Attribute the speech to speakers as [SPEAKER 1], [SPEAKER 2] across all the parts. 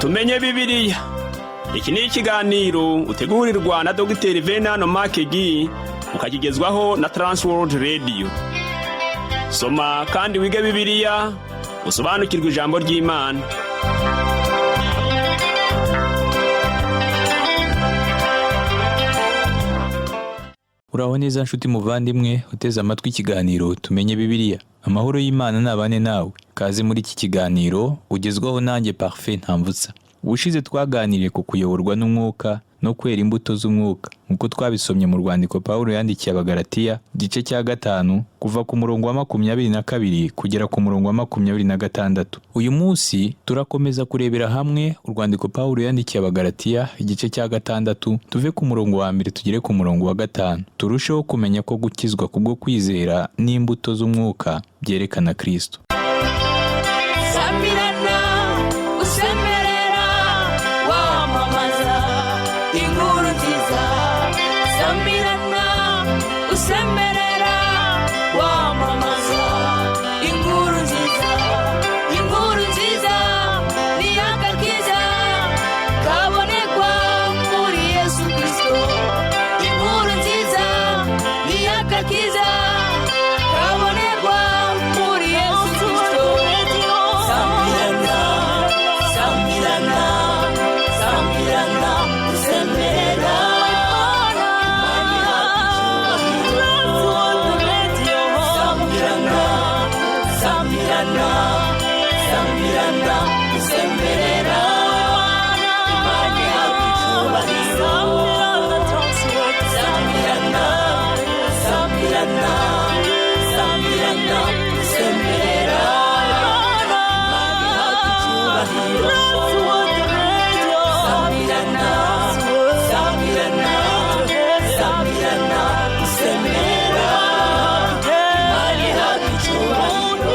[SPEAKER 1] tumenye Bibiliya. Iki ni ikiganiro utegurirwa na Dr. Venano Makegi ukakigezwaho na Transworld Radio. Soma kandi wige Bibiliya usobanukirwe ijambo ry'Imana.
[SPEAKER 2] Uraho neza nshuti muvandimwe uteze amatwi ikiganiro tumenye Bibiliya. Amahoro y'Imana nabane nawe. Kaze muri iki kiganiro ugezwaho nanjye Parfait Ntamvutsa. Ubushize twaganiriye ku kuyoborwa n'umwuka no kwera imbuto z'umwuka nkuko twabisomye mu rwandiko Pawulo yandikiye Abagalatiya igice cya 5 kuva ku murongo wa 22 kugera ku murongo wa 26. Uyu munsi turakomeza kurebera hamwe urwandiko Pawulo yandikiye Abagalatiya igice cya 6 tuve ku murongo wa 1 tugere ku murongo wa 5. Turusheho kumenya ko gukizwa kubwo kwizera n'imbuto z'umwuka byerekana Kristo.
[SPEAKER 3] Usemerera wamamaza inkuru nziza ni agakiza kabonekwa muri Yesu Kristo. Inkuru nziza ni agakiza kabonekwa muri Yesu Kristo. Samirana usemerera Samirana usemerera imani yakicyubahiro. Samirana usemerera imani yakicyubahiro. Samirana usemerera imani yakicyubahiro.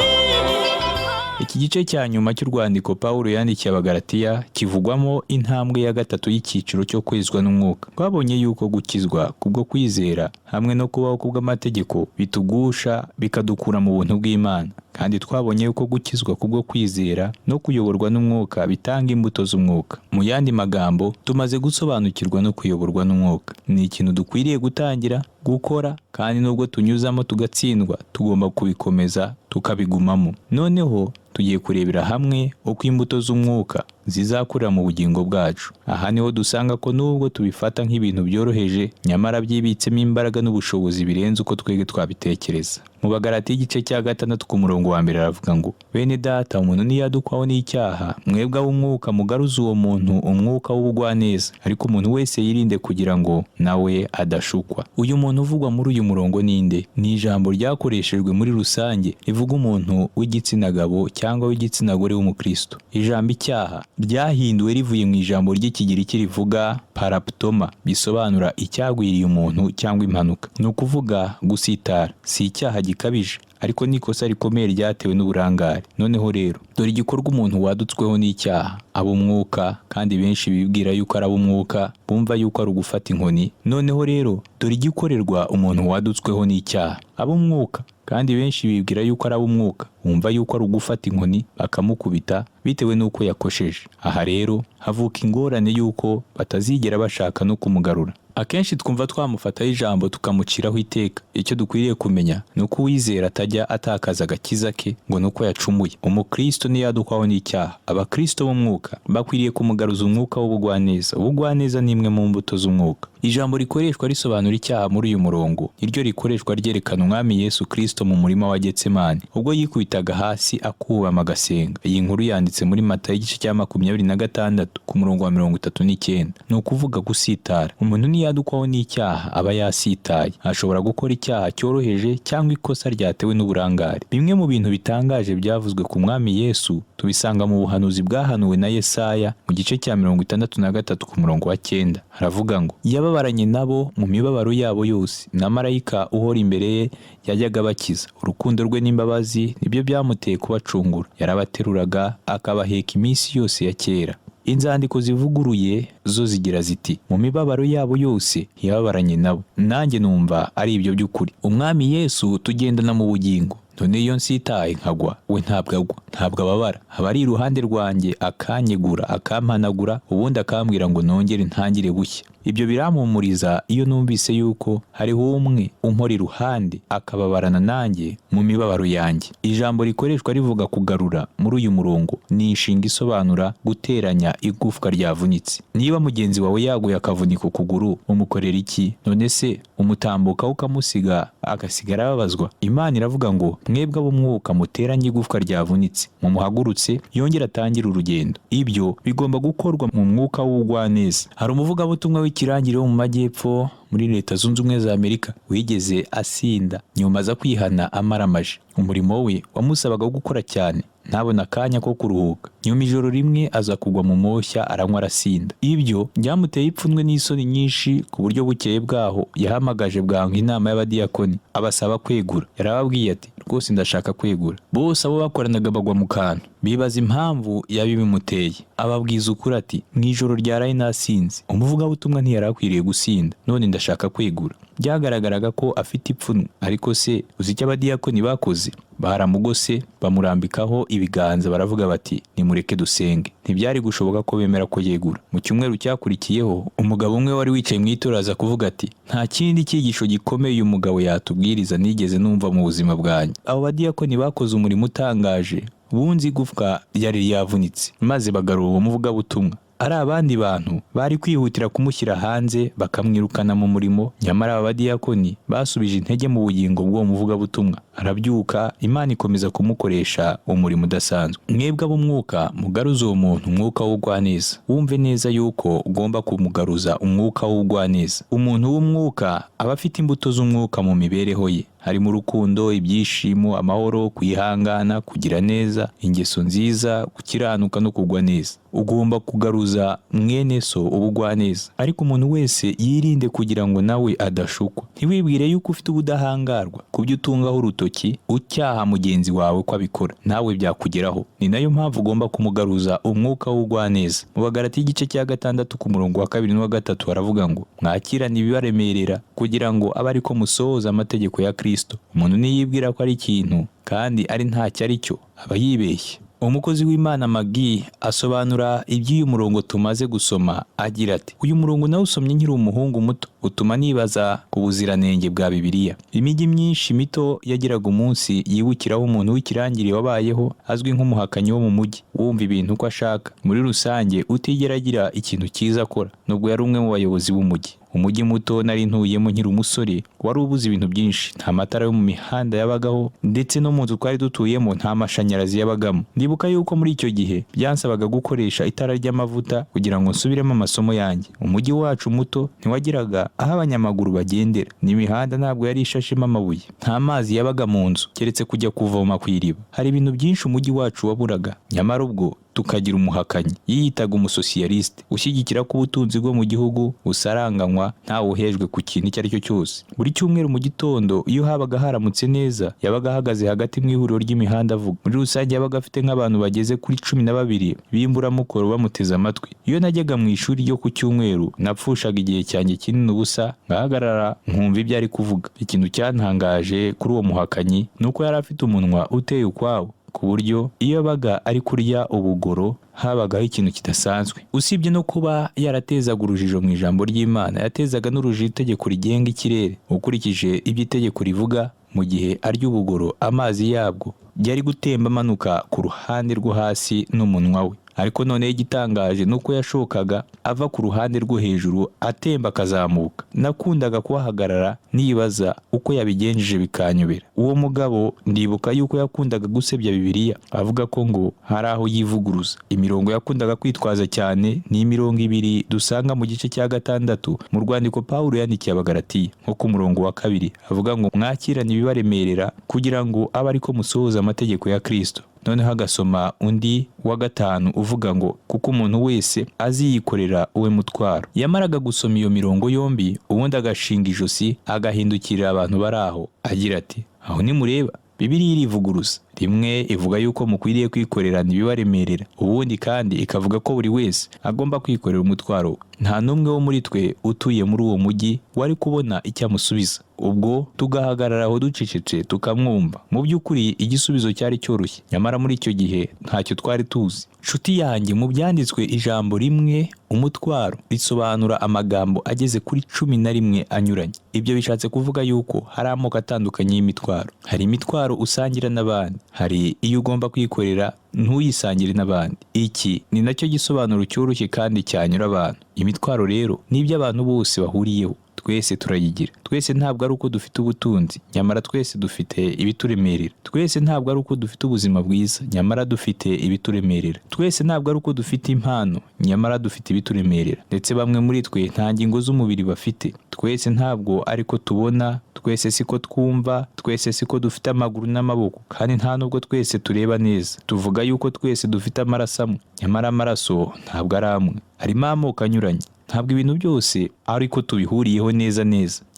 [SPEAKER 2] Iki gice cya nyuma cy'urwandiko Pawulo yandikiye Abagalatiya kivugwamo intambwe ya 3 y'icyiciro cyo kwezwa n'umwuka. Twabonye yuko gukizwa kubwo kwizera hamwe no kubaho kubw'amategeko bitugusha bikadukura mu buntu bw'Imana, kandi twabonye yuko gukizwa kubwo kwizera no kuyoborwa n'umwuka bitanga imbuto z'umwuka. Mu yandi magambo, tumaze gusobanukirwa no kuyoborwa n'umwuka. Ni ikintu dukwiriye gutangira gukora, kandi nubwo tunyuzamo tugatsindwa tugomba kubikomeza tukabigumamo. Noneho tugiye kurebera hamwe uko imbuto z'umwuka zizakurira mu bugingo bwacu. Aha niho dusanga ko nubwo tubifata nk'ibintu byoroheje, nyamara byibitsemo imbaraga n'ubushobozi birenze uko twege twabitekereza. Mu Bagalatiya igice cya 6 ku murongo wa 1 aravuga ngo, bene data, umuntu niyadukwaho n'icyaha, mwebwe ab'umwuka mugaruze uwo muntu umwuka w'ubugwaneza, ariko umuntu wese yirinde kugira ngo nawe adashukwa. Uyu muntu uvugwa muri uyu murongo ninde? Ni ijambo ryakoreshejwe muri rusange rivuga umuntu w'igitsina gabo cyangwa w'igitsina gore w'umukristo. Ijambo icyaha ryahinduwe rivuye mu ijambo ry'ikigiriki rivuga paraptoma, bisobanura icyagwiriye umuntu cyangwa impanuka. Ni ukuvuga gusitara. Si icyaha gikabije, ariko nikosa rikomeye ryatewe n'uburangare. Noneho rero dore igikorwa umuntu wadutsweho n'icyaha, ab'umwuka, kandi benshi bibwira yuko ari ab'umwuka bumva yuko ari ugufata inkoni. Noneho rero dore igikorerwa umuntu wadutsweho n'icyaha, ab'umwuka, kandi benshi bibwira yuko ari ab'umwuka bumva yuko ari ugufata inkoni bakamukubita bitewe n'uko yakosheje. Aha rero havuka ingorane yuko batazigera bashaka no kumugarura. Akenshi twumva twamufataho ijambo tukamuciraho iteka. Icyo dukwiriye kumenya ni uko uwizera atajya atakaza agakiza ke ngo nuko yacumuye. Umukristo niyadukwaho n'icyaha, abakristo b'umwuka bakwiriye kumugaruza umwuka w'ubugwaneza. Ubugwaneza ni imwe mu mbuto z'umwuka. Ijambo rikoreshwa risobanura icyaha muri uyu murongo, iryo rikoreshwa ryerekana Umwami Yesu Kristo mu murima wa Getsemani ubwo yikubitaga hasi akubama agasenga. Iyi nkuru yanditse muri Matayo igice cya 26 ku murongo wa 39. Ni ukuvuga gusitara. Umuntu niyadukwaho n'icyaha aba yasitaye. Ashobora gukora icyaha cyoroheje cyangwa ikosa ryatewe n'uburangare. Bimwe mu bintu bitangaje byavuzwe ku Mwami Yesu tubisanga mu buhanuzi bwahanuwe na Yesaya mu gice cya 63 ku murongo wa 9. Haravuga ngo, yababaranye nabo mu mibabaro yabo yose, na marayika uhora imbere ye yajyaga bakiza. Urukundo rwe n'imbabazi nibyo byamuteye kubacungura. Yarabateruraga akabaheka iminsi yose ya kera. Inzandiko zivuguruye zo zigira ziti, mu mibabaro yabo yose yababaranye nabo. Nanjye numva ari ibyo by'ukuri. Umwami Yesu tugendana mu bugingo. none iyo nsitaye nkagwa we ntabwo agwa, ntabwo ababara, aba ari iruhande rwanjye akanyegura akampanagura, ubundi akambwira ngo nongere ntangire bushya. Ibyo birampumuriza iyo numvise yuko hariho umwe umpora iruhande akababarana nanjye mu mibabaro yanjye. Ijambo rikoreshwa rivuga kugarura muri uyu murongo ni inshinga isobanura guteranya igufwa ryavunitse. Niba mugenzi wawe yaguye akavunika ukuguru, umukorera iki? None se umutambukaho ukamusiga agasigara ababazwa? Imana iravuga ngo mwebwe ab'umwuka muteranye igufwa ryavunitse, mumuhagurutse yongera atangire urugendo. Ibyo bigomba gukorwa mu mwuka w'ubugwaneza. Hari umuvugabutumwa w'ikirangirire wo mu majyepfo muri Leta Zunze Ubumwe za Amerika wigeze asinda nyuma aza kwihana amaramaje. Umurimo we wamusabaga gukora cyane, ntabona akanya ko kuruhuka. Nyuma ijoro rimwe aza kugwa mu moshya aranywa arasinda. Ibyo byamuteye ipfunwe n'isoni nyinshi ku buryo bukeye bwaho yahamagaje bwangu inama y'abadiyakoni abasaba kwegura. Yarababwiye ati rwose ndashaka kwegura. Bose abo bakoranaga bagwa mu kantu, bibaza impamvu yabibimuteye. Ababwiza ukuri ati mu ijoro ryaraye nasinze. Umuvugabutumwa ntiyarakwiriye gusinda, none ndashaka kwegura. Byagaragaraga ko afite ipfunwe, ariko se uzi icyo abadiyakoni bakoze? Baramugose bamurambikaho ibiganza baravuga bati nimureke dusenge. Ntibyari gushoboka ko bemera ko yegura. Mu cyumweru cyakurikiyeho umugabo umwe wari wicaye mu itorero aza kuvuga ati nta kindi cyigisho gikomeye uyu mugabo yatubwiriza nigeze numva mu buzima bwanjye. Abo badiyakoni bakoze umurimo utangaje, bunzi igufwa ryari ryavunitse maze bagarura uwo muvugabutumwa. Ari abandi bantu bari kwihutira kumushyira hanze bakamwirukana mu murimo, nyamara aba badiyakoni basubije intege mu bugingo bw'uwo muvugabutumwa. Arabyuka, Imana ikomeza kumukoresha umurimo udasanzwe. Mwebwe ab'umwuka mugaruze uwo muntu umwuka w'ubugwaneza. Wumve neza yuko ugomba kumugaruza umwuka w'ubugwaneza. Umuntu w'umwuka aba afite imbuto z'umwuka mu mibereho ye, harimo urukundo, ibyishimo, amahoro, kwihangana, kugira neza, ingeso nziza, gukiranuka no kugwa neza. Ugomba kugaruza mwene so ubugwaneza. Ariko umuntu wese yirinde kugira ngo nawe adashukwa. Ntiwibwire yuko ufite ubudahangarwa kubyo utungaho urutoki ucyaha mugenzi wawe ko abikora, nawe byakugeraho. Ni nayo mpamvu ugomba kumugaruza umwuka w'ubugwaneza. Mu Bagalatiya igice cya 6 ku murongo wa 2 n'uwa 3 haravuga ngo mwakirane ibibaremerera kugira ngo abe ariko musohoza amategeko ya Kristo. Umuntu niyibwira ko ari ikintu kandi ari ntacyo ari cyo aba yibeshye. Umukozi w'Imana Magi asobanura iby'uyu murongo tumaze gusoma agira ati uyu murongo nawe usomye nkiri umuhungu muto utuma nibaza ku buziranenge bwa Bibiliya. Imijyi myinshi mito yagiraga umunsi yibukiraho umuntu w'ikirangirire wabayeho azwi nk'umuhakanyi wo mu mujyi, wumva ibintu uko ashaka, muri rusange utigera agira ikintu cyiza akora. Nubwo yari umwe mu bayobozi b'umujyi. Umujyi muto nari ntuyemo nkiri umusore wari ubuze ibintu byinshi. Nta matara yo mu mihanda yabagaho, ndetse no mu nzu twari dutuyemo nta mashanyarazi yabagamo. Ndibuka yuko muri icyo gihe byansabaga gukoresha itara ry'amavuta kugira ngo nsubiremo amasomo yanjye. Umujyi wacu muto ntiwagiraga aho abanyamaguru bagendera, n'imihanda ntabwo yari ishashemo amabuye. Nta mazi yabaga mu nzu keretse kujya kuvoma ku iriba. Hari ibintu byinshi umujyi wacu waburaga, nyamara ubwo tukagira umuhakanyi yiyitaga umusosiyaliste ushyigikira ko ubutunzi bwo mu gihugu busaranganywa ntawe uhejwe ku kintu icyo ari cyo cyose. Buri cyumweru mu gitondo iyo habaga haramutse neza yabaga ahagaze hagati mu ihuriro ry'imihanda avuga. Muri rusange yabaga afite nk'abantu bageze kuri 12 b'imburamukoro bamuteze amatwi. Iyo najyaga mu ishuri ryo ku cyumweru napfushaga igihe cyanjye kinini ubusa, ngahagarara nkumva ibyo ari kuvuga. Ikintu cyantangaje kuri uwo muhakanyi nuko yari afite umunwa uteye ukwawo, ku buryo iyo baga ari kurya ubugoro habagaho ikintu kidasanzwe. Usibye no kuba yaratezaga urujijo mu ijambo ry'Imana, yatezaga n'urujijo itegeko rigenga ikirere. Ukurikije ibyo itegeko rivuga, mu gihe arya ubugoro amazi yabwo yari gutemba amanuka ku ruhande rwo hasi n'umunwa we. Ariko noneho igitangaje nuko yashokaga ava ku ruhande rwo hejuru atemba akazamuka. Nakundaga kuhahagarara nibaza uko yabigenjeje bikanyobera. Uwo mugabo ndibuka yuko yakundaga gusebya Bibiliya, avuga ko ngo hari aho yivuguruza. Imirongo yakundaga kwitwaza cyane ni imirongo 2 dusanga mu gice cya 6 mu rwandiko Pawulo yandikiye Abagalatiya, nko ku murongo wa 2 avuga ngo mwakirane ibibaremerera kugira ngo abe ariko musohoza amategeko ya Kristo. Noneho agasoma undi wa 5 uvuga ngo kuko umuntu wese aziyikorera uwe mutwaro. Yamaraga gusoma iyo mirongo yombi ubundi agashinga ijosi agahindukirira abantu bari aho agira ati aho nimureba Bibiliya irivuguruza, rimwe ivuga yuko mukwiriye kwikorerana ibibaremerera, ubundi kandi ikavuga ko buri wese agomba kwikorera umutwaro we. Nta n'umwe wo muri twe utuye muri uwo mujyi wari kubona icyo amusubiza, ubwo tugahagarara aho ducecetse tukamwumva. Mu by'ukuri igisubizo cyari cyoroshye, nyamara muri icyo gihe ntacyo twari tuzi. Nshuti yanjye, mu byanditswe ijambo rimwe umutwaro risobanura amagambo ageze kuri 11 anyuranye. Ibyo bishatse kuvuga yuko hari amoko atandukanye y'imitwaro. Hari imitwaro usangira n'abandi, hari iyo ugomba kwikorera ntuyisangire n'abandi. Iki ni nacyo gisobanuro cyoroshye kandi cyanyura abantu. Imitwaro rero nibyo abantu bose bahuriyeho, twese turayigira. Twese ntabwo ari uko dufite ubutunzi, nyamara twese dufite ibituremerera. Twese ntabwo ari uko dufite ubuzima bwiza, nyamara dufite ibituremerera. Twese ntabwo ari uko dufite impano, nyamara dufite ibituremerera. Ndetse bamwe muri twe nta ngingo z'umubiri bafite. Twese ntabwo ariko tubona, twese siko twumva, twese siko dufite amaguru n'amaboko, kandi nta nubwo twese tureba neza. Tuvuga yuko twese dufite amaraso amwe, nyamara amaraso ntabwo ari amwe. Harimo amoko anyuranye. Ntabwo ibintu byose ariko tubihuriyeho neza,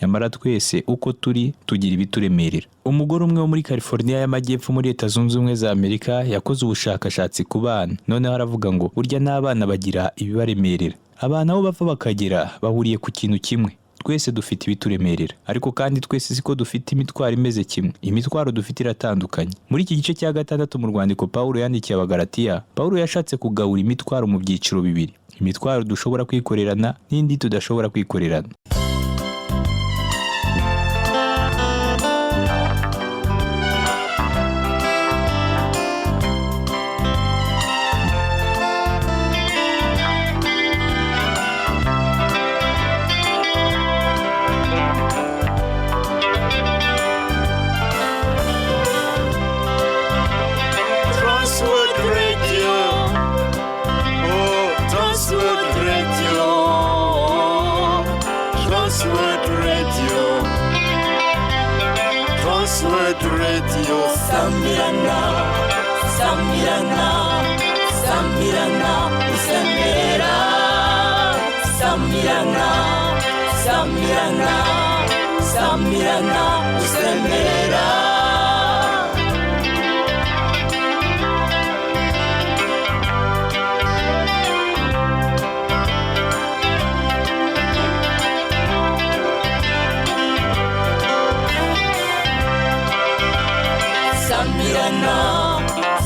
[SPEAKER 2] nyamara twese uko turi tugira ibituremerera. Umugore umwe wo muri California y'Amajyepfo muri Leta Zunze Ubumwe za Amerika yakoze ubushakashatsi ku bana, noneho aravuga ngo burya n'abana bagira ibibaremerera. Abana aho bava bakagera bahuriye ku kintu kimwe: twese dufite ibituremerera, ariko kandi twese siko dufite imitwaro imeze kimwe. Imitwaro dufite iratandukanye. Muri iki gice cya 6 mu rwandiko Pawulo yandikiye Abagalatiya, Pawulo yashatse kugabura imitwaro mu byiciro bibiri: imitwaro dushobora kwikorerana n'indi tudashobora kwikorerana.
[SPEAKER 3] Transworld Radio, Samirana, Samirana, Samirana, Usemera, Samirana, Samirana, Samirana, Usemera.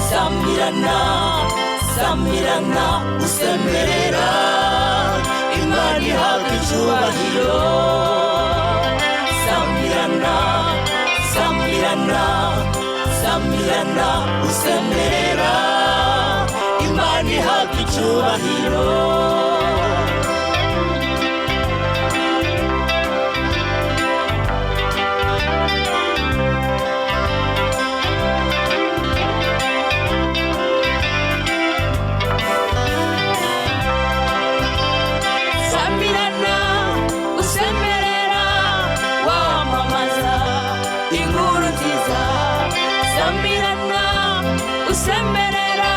[SPEAKER 3] Samirana, Samirana, Usemera, Imani ihabwa icyubahiro. Samirana, Samirana, Samirana, Usemera, Imani ihabwa icyubahiro.
[SPEAKER 4] Usemera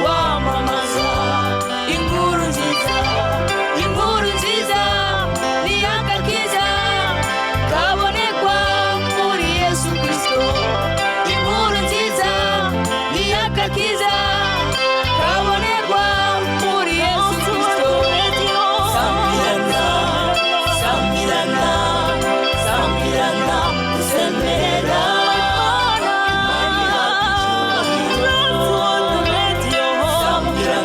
[SPEAKER 4] wamamaza inkuru nziza, inkuru nziza ni agakiza kabonekwa muri Yesu Kristo. Inkuru nziza ni agakiza kabonekwa muri Yesu Kristo. Samirana, Samirana, Samirana, Usemera. Samirana,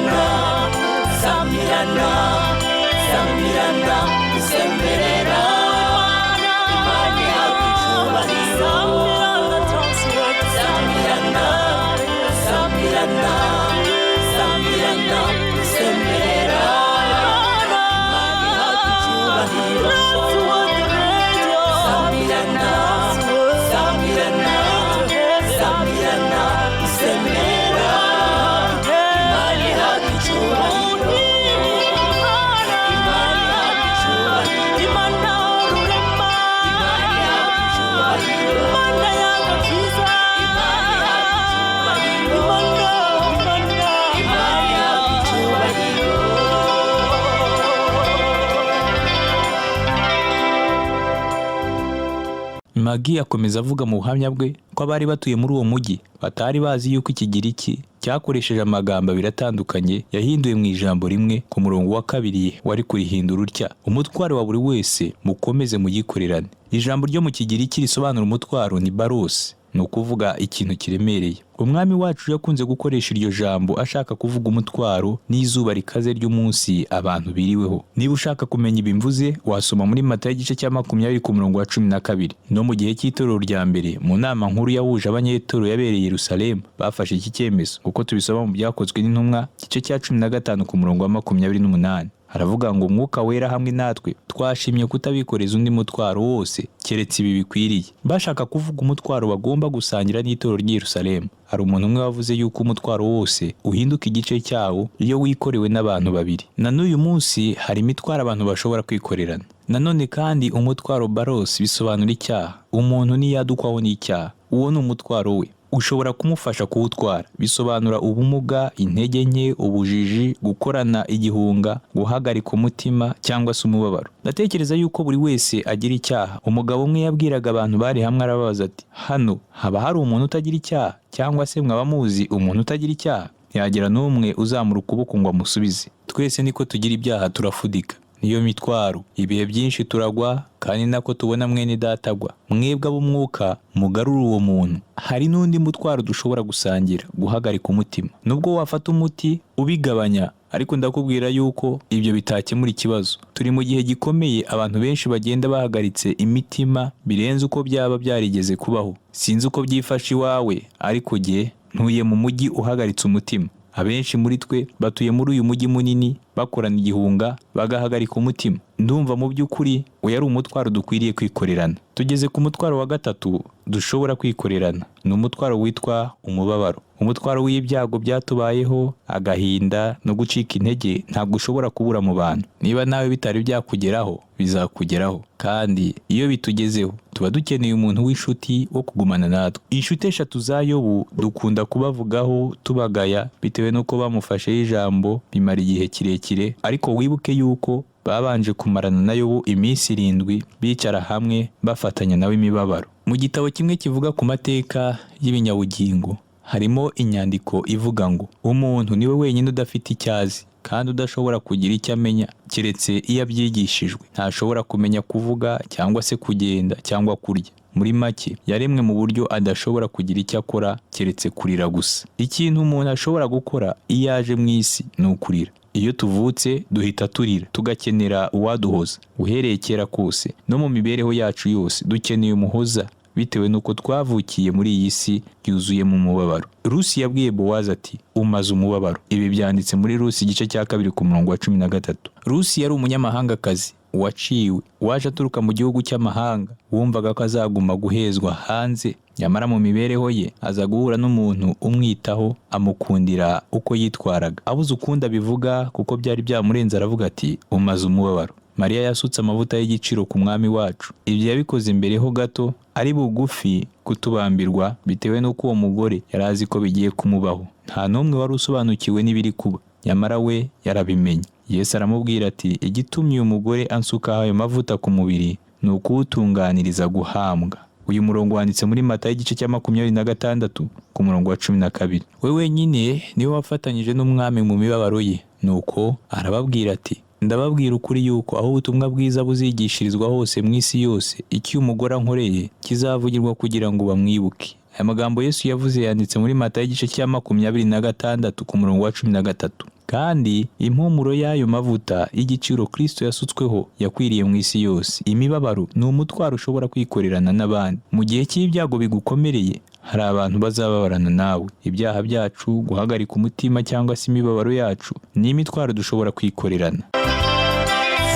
[SPEAKER 2] Magi akomeza avuga mu buhamya bwe ko abari batuye muri uwo mujyi batari bazi yuko ikigiriki cyakoresheje amagambo abiri atandukanye yahinduwe mu ijambo rimwe ku murongo wa kabiri wari kurihindura utya: umutwaro wa buri wese mukomeze muyikorerane. Ijambo ryo mu kigiriki risobanura umutwaro ni baros, ni ukuvuga ikintu kiremereye. Umwami wacu yakunze gukoresha iryo jambo ashaka kuvuga umutwaro n'izuba rikaze ry'umunsi abantu biriweho. Niba ushaka kumenya ibimvuze wasoma muri Matayo igice cya 20 ku murongo wa 12. No mu gihe cy'itorero rya mbere mu nama nkuru yahuje abanyetorero yabereye Yerusalemu bafashe iki cyemezo, kuko tubisoma mu byakozwe n'intumwa igice cya 15 ku murongo wa 28. Haravuga ngo Mwuka Wera hamwe natwe twashimye kutabikoreza undi mutwaro wose keretse ibi bikwiriye. Bashaka kuvuga umutwaro bagomba gusangira n'itorero ry'i Yerusalemu. Hari umuntu umwe wavuze yuko umutwaro wose uhinduka igice cyawo iyo wikorewe n'abantu babiri. Na n'uyu munsi hari imitwaro abantu bashobora kwikorerana. Nanone kandi umutwaro baros bisobanura icyaha. Umuntu niyadukwaho n'icyaha, uwo ni umutwaro we. Ushobora kumufasha kuwutwara. Bisobanura ubumuga, intege nke, ubujiji, gukorana igihunga, guhagarika umutima cyangwa se umubabaro. Ndatekereza yuko buri wese agira icyaha. Umugabo umwe yabwiraga abantu bari hamwe arababaza ati: hano haba hari umuntu utagira icyaha, cyangwa se mwaba muzi umuntu utagira icyaha? Ntiyagira n'umwe uzamura ukuboko ngo amusubize. Twese niko tugira ibyaha, turafudika. Niyo mitwaro. Ibihe byinshi turagwa, kandi nako tubona mwene datagwa. Mwebwe ab'umwuka mugarura uwo muntu. Hari n'undi mutwaro dushobora gusangira: guhagarika umutima. Nubwo wafata umuti ubigabanya, ariko ndakubwira yuko ibyo bitakemura ikibazo. Turi mu gihe gikomeye, abantu benshi bagenda bahagaritse imitima birenze uko byaba byarigeze kubaho. Sinzi uko byifashe iwawe, ariko jye ntuye mu mujyi uhagaritse umutima. Abenshi muri twe batuye muri uyu mujyi munini bakorana igihunga bagahagarika umutima. Ndumva mu by'ukuri uyu ari umutwaro dukwiriye kwikorerana. Tugeze ku mutwaro wa gatatu dushobora kwikorerana. Ni umutwaro witwa umubabaro. Umutwaro w'ibyago byatubayeho, agahinda no gucika intege ntabwo ushobora kubura mu bantu. Niba nawe bitari byakugeraho, bizakugeraho. Kandi iyo bitugezeho tuba dukeneye umuntu w'inshuti wo kugumana natwe. Inshuti eshatu za Yobu dukunda kubavugaho tubagaya bitewe nuko bamufasheho ijambo bimara igihe kirekire, ariko wibuke yuko babanje kumarana na Yobu iminsi 7 bicara hamwe bafatanya nawe imibabaro. Mu gitabo kimwe kivuga ku mateka y'ibinyabugingo harimo inyandiko ivuga ngo umuntu niwe wenyine udafite icyazi kandi udashobora kugira icyo amenya keretse iyo abyigishijwe. Ntashobora kumenya kuvuga cyangwa se kugenda cyangwa kurya. Muri make yaremwe mu buryo adashobora kugira icyo akora keretse kurira gusa. Ikintu umuntu ashobora gukora iyo aje mu isi ni ukurira. Iyo tuvutse duhita turira, tugakenera uwaduhoza. Uhereye kera kose no mu mibereho yacu yose dukeneye umuhoza, bitewe nuko twavukiye muri iyi si yuzuye mu mubabaro. Rusi yabwiye Bowazi ati: umaze umubabaro. Ibi byanditse muri Rusi igice cya 2 ku murongo wa 13. Rusi yari umunyamahangakazi waciwe, waje aturuka mu gihugu cy'amahanga. Wumvaga ko azaguma guhezwa hanze, nyamara mu mibereho ye aza guhura n'umuntu umwitaho, amukundira uko yitwaraga. Abuze ukunda bivuga kuko byari byamurenze, aravuga ati: umaze umubabaro. Mariya yasutse amavuta y'igiciro ku mwami wacu. Ibyo yabikoze mbereho gato ari bugufi kutubambirwa, bitewe n'uko uwo mugore yari azi ko bigiye kumubaho. Nta n'umwe wari usobanukiwe n'ibiri kuba, nyamara we yarabimenye. Yesu aramubwira ati: igitumye uyu mugore ansukaho ayo mavuta ku mubiri ni ukuwutunganiriza guhambwa. Uyu murongo wanditse muri Matayo igice cya 26 ku murongo wa 12. We wenyine niwe wafatanyije n'umwami mu mibabaro ye. Nuko arababwira ati: ndababwira ukuri yuko aho ubutumwa bwiza buzigishirizwa hose mu isi yose, icyo umugore ankoreye kizavugirwa kugira ngo bamwibuke. Aya magambo Yesu yavuze yanditse muri Matayo igice cya 26 ku murongo wa 13. Kandi impumuro y'ayo mavuta y'igiciro Kristo yasutsweho yakwiriye mu isi yose. Imibabaro ni umutwaro ushobora kwikorerana n'abandi. Mu gihe cy'ibyago bigukomereye hari abantu bazababarana nawe. Ibyaha byacu, guhagarika umutima cyangwa se imibabaro yacu ni imitwaro dushobora kwikorerana.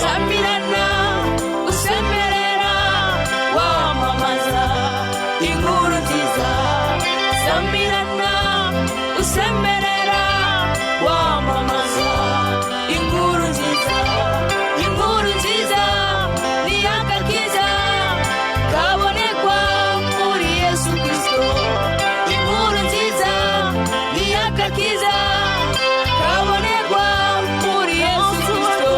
[SPEAKER 4] Samirana, usemerera, wamamaza inkuru nziza. Samirana, usemerera, wamamaza inkuru nziza. Inkuru nziza ni agakiza kabonekwa muri Yesu Kristo. Inkuru nziza ni agakiza kabonekwa muri Yesu Kristo.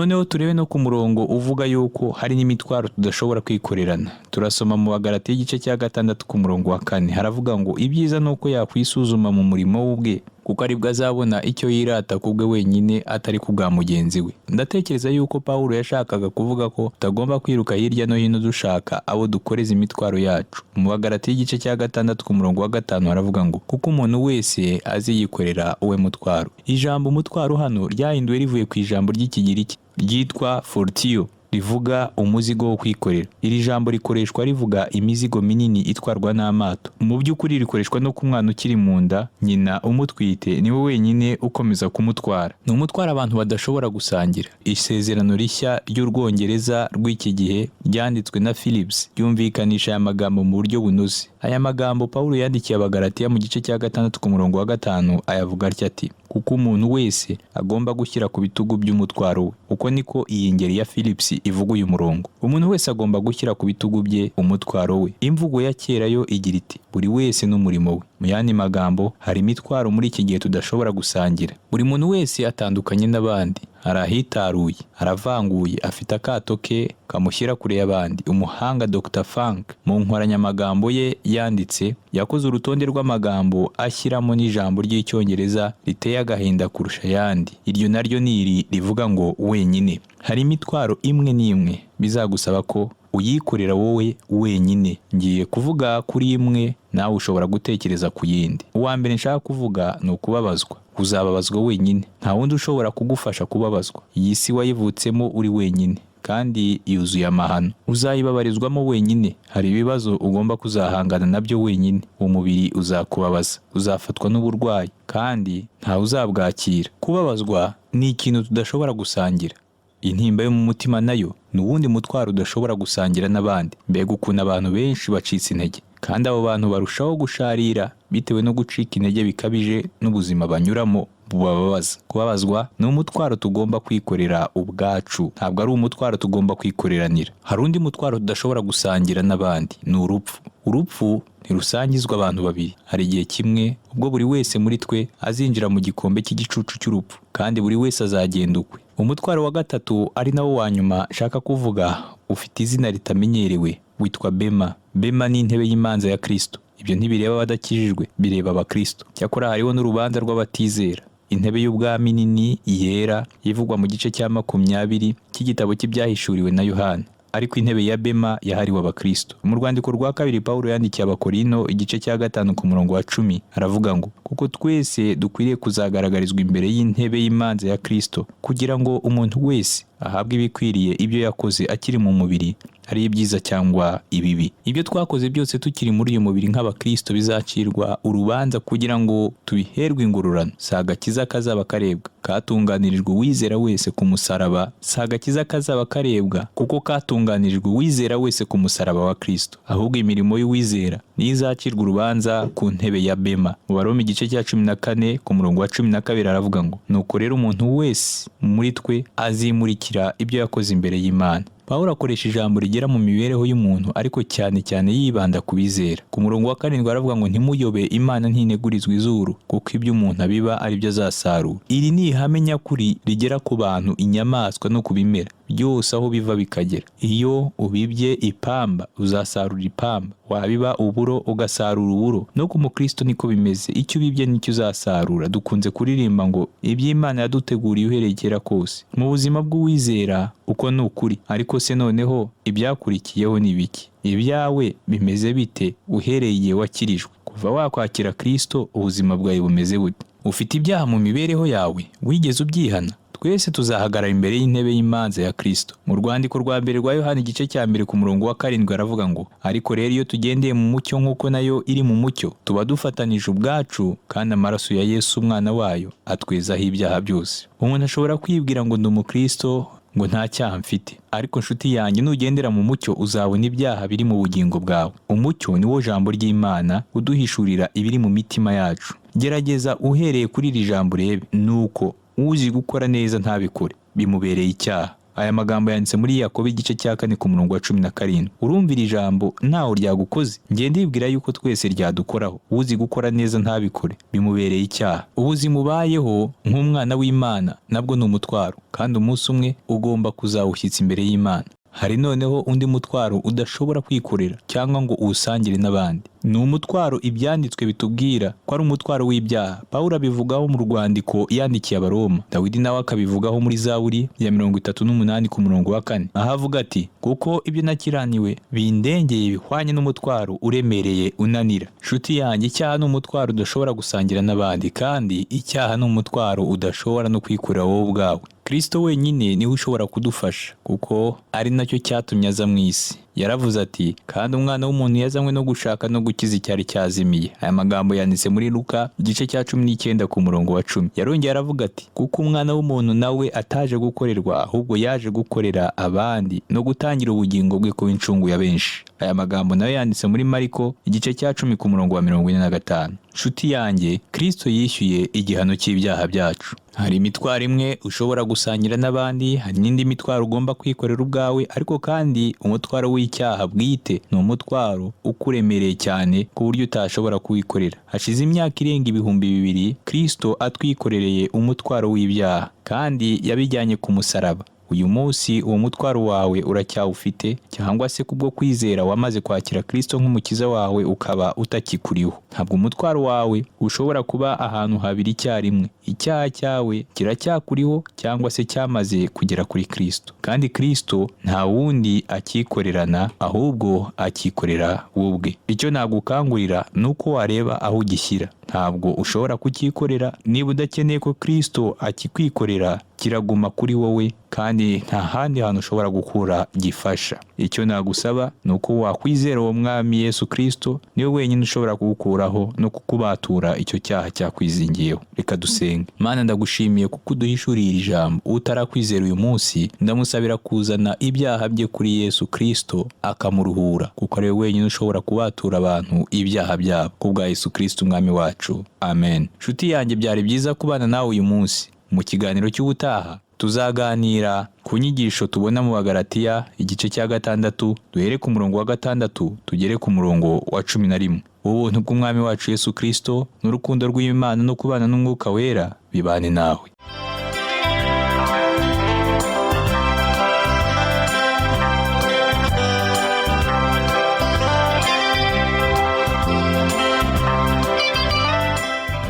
[SPEAKER 2] Noneho turebe no ku murongo uvuga yuko hari n'imitwaro tudashobora kwikorerana. Turasoma mu Bagalatiya igice cya 6 ku murongo wa 4, haravuga ngo ibyiza nuko yakwisuzuma mu murimo w'ubwe, kuko aribwo azabona icyo yirata kubwe wenyine atari kubwa mugenzi we. Ndatekereza yuko Pawulo yashakaga kuvuga ko tutagomba kwiruka hirya no hino dushaka abo dukoreza imitwaro yacu. Mu Bagalatiya igice cya 6 ku murongo wa 5 haravuga ngo kuko umuntu wese aziyikorera uwe mutwaro. Ijambo umutwaro hano ryahinduwe rivuye ku ijambo ry'Ikigiriki ryitwa fortio, rivuga umuzigo wo kwikorera. Iri jambo rikoreshwa rivuga imizigo minini itwarwa n'amato. Mu by'ukuri rikoreshwa no ku mwana ukiri mu nda, nyina umutwite niwe wenyine ukomeza kumutwara. Ni umutwaro abantu badashobora gusangira. Isezerano rishya ry'Urwongereza rw'iki gihe ryanditswe na Phillips ryumvikanisha aya magambo mu buryo bunoze. Aya magambo Pawulo yandikiye Abagalatiya mu gice cya 6 ku murongo wa 5 ayavuga atya ati kuko umuntu wese agomba gushyira ku bitugu by'umutwaro we. Uko niko iyi ngeri ya Phillips ivuga uyu murongo. Umuntu wese agomba gushyira ku bitugu bye umutwaro we. Imvugo ya kera yo igira iti buri wese n'umurimo we. Mu yandi magambo, hari imitwaro muri iki gihe tudashobora gusangira. Buri muntu wese atandukanye n'abandi, arahitaruye, aravanguye, afite akato ke kamushyira kure y'abandi. Umuhanga Dr. Funk mu nkoranyamagambo ye yanditse yakoze urutonde rw'amagambo ashyiramo n'ijambo ry'Icyongereza riteye agahinda kurusha ayandi. Iryo naryo ni iri rivuga ngo wenyine. Hari imitwaro imwe n'imwe bizagusaba ko uyikorera wowe wenyine. Ngiye kuvuga kuri imwe, nawe ushobora gutekereza ku yindi. Uwa mbere nshaka kuvuga ni ukubabazwa. Uzababazwa wenyine, nta wundi ushobora kugufasha kubabazwa. Iyi si wayivutsemo uri wenyine kandi yuzuye amahano. Uzayibabarizwamo wenyine. Hari ibibazo ugomba kuzahangana nabyo wenyine. Umubiri uzakubabaza, uzafatwa n'uburwayi kandi nta uzabwakira. Kubabazwa ni ikintu tudashobora gusangira. Intimba yo mu mutima nayo ni uwundi mutwaro udashobora gusangira n'abandi. Mbega ukuntu abantu benshi bacitse intege, kandi abo bantu barushaho gusharira bitewe no gucika intege bikabije n'ubuzima banyuramo bubabaza. Kubabazwa ni umutwaro tugomba kwikorera ubwacu, ntabwo ari umutwaro tugomba kwikoreranira. Hari undi mutwaro tudashobora gusangira n'abandi, ni urupfu. Urupfu ntirusangizwa abantu babiri. Hari igihe kimwe ubwo buri wese muri twe azinjira mu gikombe cy'igicucu cy'urupfu, kandi buri wese azagenda ukwe. Umutwaro wa gatatu ari nawo wa nyuma nshaka kuvuga ufite izina ritamenyerewe, witwa bema. Bema ni intebe y'imanza ya Kristo. Ibyo ntibireba abadakijijwe, bireba abakristo. Cyakora hariho n'urubanza rw'abatizera. Intebe y'ubwami nini yera ivugwa mu gice cya 20 cy'igitabo cy'ibyahishuriwe na Yohana. Ariko intebe ya bema yahariwe abakristo. Mu rwandiko rwa 2 Pawulo yandikiye Abakorino igice cya 5 ku murongo wa 10 aravuga ngo kuko twese dukwiriye kuzagaragarizwa imbere y'intebe y'imanza ya Kristo, kugira ngo umuntu wese ahabwe ibikwiriye ibyo yakoze akiri mu mubiri, ari ibyiza cyangwa ibibi. Ibyo twakoze byose tukiri muri uyu mubiri nk'abakristo bizacirwa urubanza kugira ngo tubiherwe ingororano. Si agakiza kazaba karebwa, katunganirijwe uwizera wese ku musaraba. Si agakiza kazaba karebwa kuko katunganirijwe uwizera wese ku musaraba wa Kristo, ahubwo imirimo y'uwizera niyo izacirwa urubanza ku ntebe ya bema. Mu Baroma igice cya 14 ku murongo wa 12 aravuga ngo nuko rero umuntu wese muri twe azimurikira ibyo yakoze imbere y'Imana. Pawulo akoresha ijambo rigera mu mibereho y'umuntu, ariko cyane cyane yibanda ku bizera. Ku murongo wa 7 aravuga ngo ntimuyobe, Imana ntinegurizwa izuru, kuko ibyo umuntu abiba ari byo azasarura. Iri ni ihame nyakuri rigera ku bantu, inyamaswa no ku bimera byose aho biva bikagera. Iyo ubibye ipamba uzasarura ipamba, wabiba uburo ugasarura uburo. No ku mukristo niko bimeze, icyo ubibye nicyo uzasarura. Dukunze kuririmba ngo iby'Imana yaduteguriye uhereye kera kose. Mu buzima bw'uwizera uko ni ukuri, ariko se noneho ibyakurikiyeho ni biki? Ibyawe bimeze bite uhereye igihe wakirijwe? Kuva wakwakira Kristo ubuzima bwawe bumeze bute? Ufite ibyaha mu mibereho yawe? Wigeze ubyihana? Twese tuzahagarara imbere y'intebe y'imanza ya Kristo. Mu rwandiko rwa mbere rwa Yohana igice cya 1 ku murongo wa 7 aravuga ngo ariko rero iyo tugendeye mu mucyo nk'uko nayo iri mu mucyo, tuba dufatanije ubwacu, kandi amaraso ya Yesu umwana wayo atwezaho ibyaha byose. Umuntu ashobora kwibwira ngo ndi umukristo, ngo nta cyaha mfite. Ariko nshuti yanjye, nugendera mu mucyo uzabona ibyaha biri mu bugingo bwawe. Umucyo ni wo jambo ry'Imana uduhishurira ibiri mu mitima yacu. Gerageza uhereye kuri iri jambo urebe, nuko uzi gukora neza ntabikore, bimubereye icyaha. Aya magambo yanditse muri Yakobo igice cya 4 ku murongo wa 17. Urumvira ijambo ntaho ryagukoze. Ngiye ndibwira yuko twese ryadukoraho. Uzi gukora neza ntabikore bimubereye icyaha. Ubuzima ubayeho nk'umwana w'Imana nabwo ni umutwaro, kandi umunsi umwe ugomba kuzawushyitsa imbere y'Imana. Hari noneho undi mutwaro udashobora kwikorera cyangwa ngo uwusangire n'abandi. Ni umutwaro ibyanditswe bitubwira ko ari umutwaro w'ibyaha. Pawulo abivugaho mu rwandiko yandikiye Abaroma. Dawidi nawe akabivugaho muri Zaburi ya 38 ku murongo wa 4. Aho avuga ati, kuko ibyo nakiraniwe bindengeye bihwanye n'umutwaro uremereye unanira. Nshuti yanjye, icyaha ni umutwaro udashobora gusangira n'abandi, kandi icyaha ni umutwaro udashobora no kwikorera wowe ubwawe. Kristo wenyine niwe ushobora kudufasha, kuko ari nacyo cyatumye aza mu isi. Yaravuze ati, kandi umwana w'umuntu yazanywe no gushaka no gukiza icyari cyazimiye. Aya magambo yanditse muri Luka igice cya 19 ku murongo wa 10. Yarongeye aravuga ati, kuko umwana w'umuntu nawe ataje gukorerwa, ahubwo yaje gukorera abandi no gutangira ubugingo bwe ku incungu ya benshi. Aya magambo nayo yanditse muri Mariko igice cya 10 ku murongo wa 45. Nshuti yanjye, Kristo yishyuye igihano cy'ibyaha byacu. Hari imitwaro imwe ushobora gusangira n'abandi, hari n'indi mitwaro ugomba kwikorera ubwawe, ariko kandi umutwaro w'icyaha bwite ni umutwaro ukuremereye cyane ku buryo utashobora kuwikorera. Hashize imyaka irenga 2000 Kristo atwikorereye umutwaro w'ibyaha, kandi yabijyanye ku musaraba. Uyu munsi uwo mutwaro wawe uracyawufite, cyangwa se kubwo kwizera wamaze kwakira Kristo nk'umukiza wawe ukaba utakikuriho. Ntabwo umutwaro wawe ushobora kuba ahantu habiri icyarimwe. Icyaha cyawe kiracyakuriho cyangwa se cyamaze kugera kuri Kristo, kandi Kristo nta wundi akikorerana, ahubwo akikorera wowe. Icyo nagukangurira nuko wareba aho ugishyira. Ntabwo ushobora kukikorera niba udakeneye ko Kristo akikwikorera. Kiraguma kuri wowe, kandi nta handi hantu ushobora gukura gifasha. Icyo nagusaba nuko wakwizera uwo mwami Yesu Kristo, niwe wenyine ushobora kugukuraho no kukubatura icyo cyaha cyakwizingiyeho. Reka dusenge. Mana, ndagushimiye kuko uduhishuriye ijambo. Utarakwizera uyu munsi, ndamusabira kuzana ibyaha bye kuri Yesu Kristo akamuruhura, kuko ari we wenyine ushobora kubatura abantu ibyaha byabo. Kubwa Yesu Kristo umwami wacu, amen. Nshuti yanjye, byari byiza kubana nawe uyu munsi. Mu kiganiro cy'ubutaha tuzaganira ku nyigisho tubona mu Bagalatiya igice cya 6, duhere ku murongo wa 6 tugere ku murongo wa 11. Ubuntu bw'umwami wacu Yesu Kristo n'urukundo rw'Imana no kubana n'Umwuka Wera bibane nawe.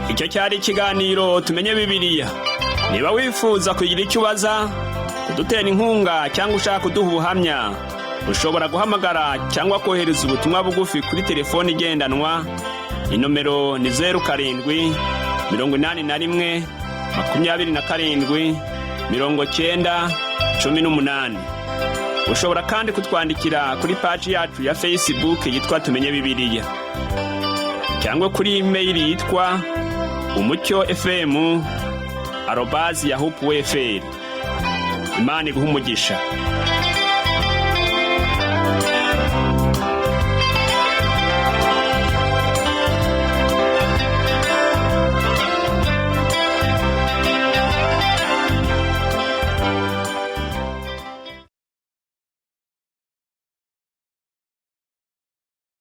[SPEAKER 1] Icyo cyari ikiganiro tumenye Bibiliya. Niba wifuza kugira icyo ubaza, kudutera inkunga cyangwa ushaka kuduha ubuhamya, ushobora guhamagara cyangwa kohereza ubutumwa bugufi kuri telefoni igendanwa. Inomero ni 07 81 27 90 18. Ushobora kandi kutwandikira kuri page yacu ya Facebook yitwa Tumenye Bibiliya, cyangwa kuri email yitwa umucyo@yahoo.fr. Imana iguhe umugisha.